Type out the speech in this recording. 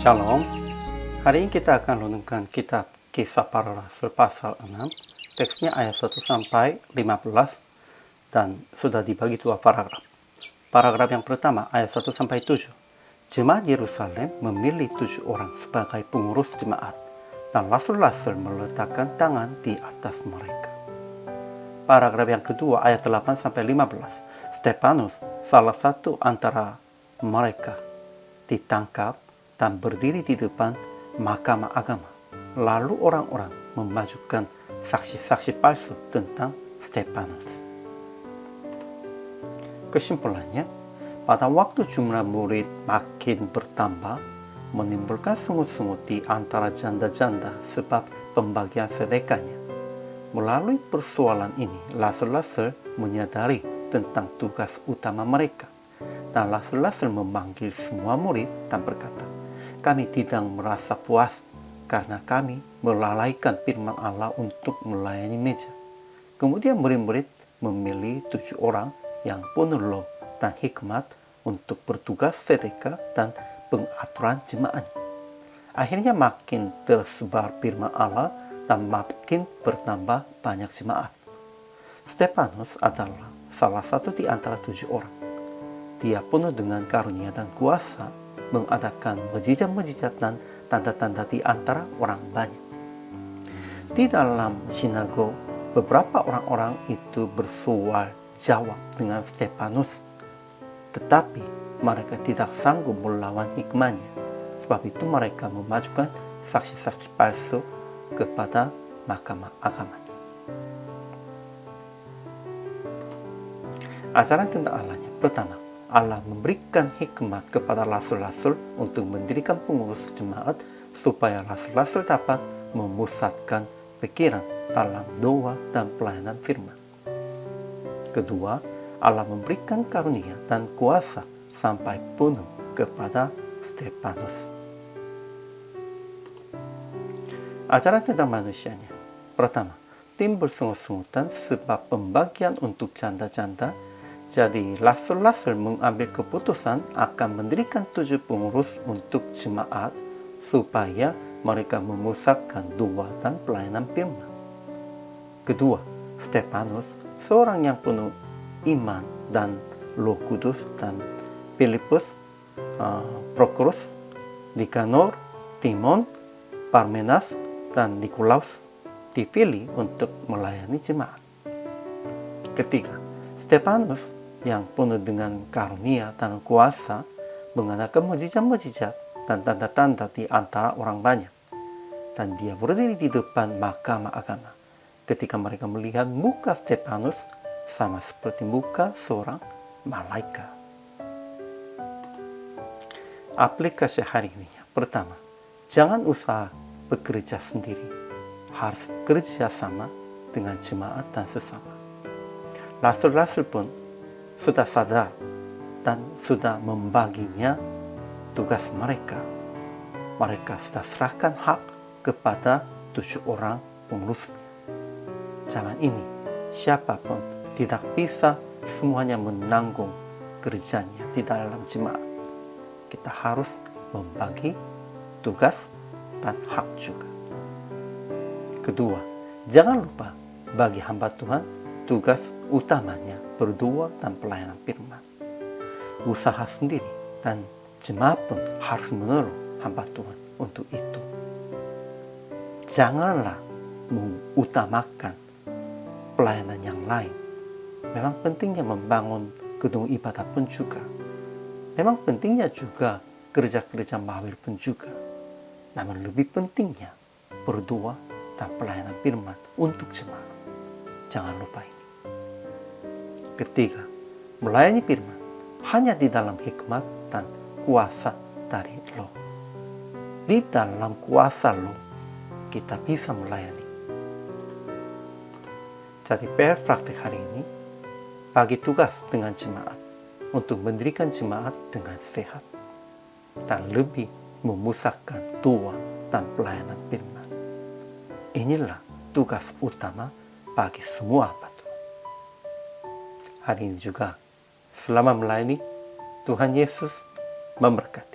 Shalom. Hari ini kita akan renungkan kitab Kisah Para Rasul pasal 6. Teksnya ayat 1 sampai 15 dan sudah dibagi dua paragraf. Paragraf yang pertama ayat 1 sampai 7. Jemaat Yerusalem memilih 7 orang sebagai pengurus jemaat dan rasul-rasul meletakkan tangan di atas mereka. Paragraf yang kedua ayat 8 sampai 15. Stefanus, salah satu antara mereka, ditangkap dan berdiri di depan mahkamah agama. Lalu orang-orang memajukan saksi-saksi palsu tentang Stefanus. Kesimpulannya, pada waktu jumlah murid makin bertambah, menimbulkan sungut-sungut di antara janda-janda sebab pembagian sedekahnya. Melalui persoalan ini, rasul-rasul menyadari tentang tugas utama mereka. Dan rasul-rasul memanggil semua murid dan berkata, "Kami tidak merasa puas karena kami melalaikan firman Allah untuk melayani meja." Kemudian murid-murid memilih 7 orang yang penuh roh dan hikmat untuk bertugas sedekah dan pengaturan jemaat. Akhirnya makin tersebar firman Allah dan makin bertambah banyak jemaat. Stefanus adalah salah satu di antara 7 orang. Dia penuh dengan karunia dan kuasa mengadakan mujizat-mujizat dan tanda-tanda di antara orang banyak. Di dalam sinagog, beberapa orang-orang itu bersuara jawab dengan Stefanus, tetapi mereka tidak sanggup melawan hikmahnya. Sebab itu mereka memajukan saksi-saksi palsu kepada mahkamah agama. Ajaran tentang Allahnya. Pertama, Allah memberikan hikmat kepada rasul-rasul untuk mendirikan pengurus jemaat supaya rasul-rasul dapat memusatkan pikiran dalam doa dan pelayanan firman. Kedua, Allah memberikan karunia dan kuasa sampai penuh kepada Stefanus. Ajaran tentang manusianya. Pertama, timbul sungut-sungutan sebab pembagian untuk janda-janda. Jadi rasul-rasul mengambil keputusan akan mendirikan 7 pengurus untuk jemaat supaya mereka memusatkan doa dan pelayanan firman. Kedua, Stefanus, seorang yang penuh iman dan Roh Kudus, dan Filipus, Prokorus, Nikanor, Timon, Parmenas, dan Nikolaus dipilih untuk melayani jemaat. Ketiga, Stefanus yang penuh dengan karunia dan kuasa mengadakan mujizat-mujizat dan tanda-tanda di antara orang banyak. Dan dia berdiri di depan mahkamah agama. Ketika mereka melihat muka Stefanus sama seperti muka seorang malaikat. Aplikasi hari ini. Pertama, jangan usaha bekerja sendiri. Harus bekerja sama dengan jemaat dan sesama. Rasul-rasul pun sudah sadar dan sudah membaginya tugas mereka. Mereka sudah serahkan hak kepada 7 orang pengurus. Zaman ini, siapapun tidak bisa semuanya menanggung kerjanya di dalam jemaat. Kita harus membagi tugas dan hak juga. Kedua, jangan lupa bagi hamba Tuhan tugas utamanya berdoa dan pelayanan firman. Usaha sendiri dan jemaat pun harus menolong hamba Tuhan untuk itu. Janganlah mengutamakan pelayanan yang lain. Memang pentingnya membangun gedung ibadah pun juga. Memang pentingnya juga kerja-kerja mahwil pun juga. Namun lebih pentingnya berdoa dan pelayanan firman untuk jemaat. Jangan lupa ini. Ketiga, melayani firman hanya di dalam hikmat dan kuasa dari Roh. Di dalam kuasa Roh kita bisa melayani. Jadi PR praktek hari ini bagi tugas dengan jemaat untuk mendirikan jemaat dengan sehat dan lebih memusatkan doa dan pelayanan firman. Inilah tugas utama bagi semua hamba Tuhan. Hari ini juga, selama melayani, Tuhan Yesus memberkati.